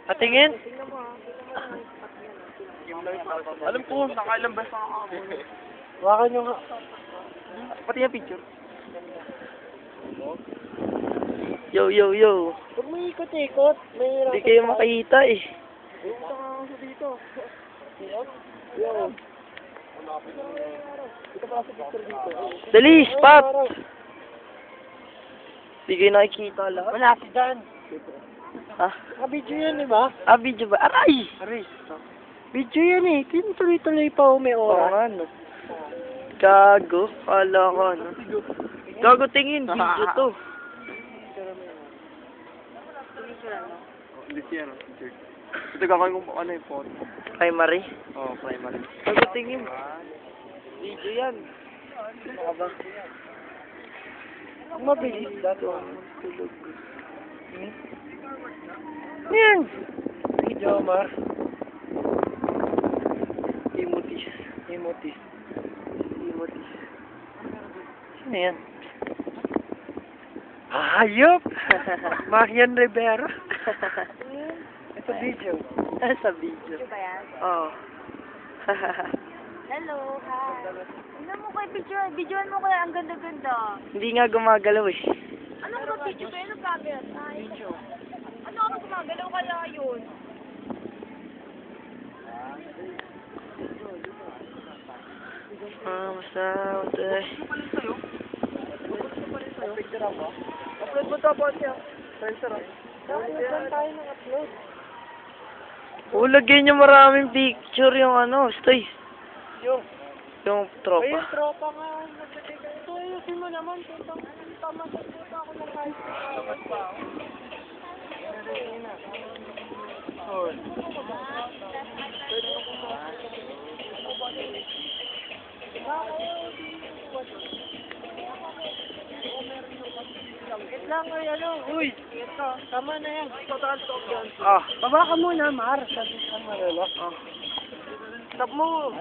Patingin? Alam ko, nakailang beses na ako. Wakan nyo nga. Pati yung picture. Yo, yo, yo. Huwag mo ikot-ikot. May Hindi kayo makita eh. Punta ka ako dito. Dito pala sa picture dito. Dali, spot! Hindi kayo nakikita lahat. Wala si Dan. Ha? Naka-video yan, di ba? Ah, video ba? Aray! Aris. Video yan eh. Tinutuloy-tuloy pa may Oo oras. nga, no. Gago. Kala ko, no. Gago, tingin. Video to. Hindi siya, no? Picture. Ito gagawin ko ano yung photo. Primary. Oo, primary. Gago, tingin. Video yan. Baka ba? Mabilis dato. Tulog. Yan. Video, Mar. Emotis. Emotis. Emotis. Sino yan? Hayop! Marian Rivera. Ito video. Sa video. Ba yan? Oo. Hello, hi. Ano mo kayo picture? Videoan mo kaya ang ganda-ganda. Hindi nga gumagalaw eh. Ano ba video ba? Ano camera? Ay, video. Ano ako gumagalaw kaya yun? Basta, basta. Picture ako. Upload mo to, boss niya. Sensor. Upload tayo ng upload. Lagyan nyo maraming picture yung ano, stay. Yung. Yung tropa. Ayun, tropa nga. Ito, ayusin mo naman. Tama sa puta ako ng kahit. Wait lang, ay ano. Uy, ito. Tama na yan. Total stop yan. Ah. Baba ka muna, Mar. Sabi ka, Marelo. Ah. Stop mo.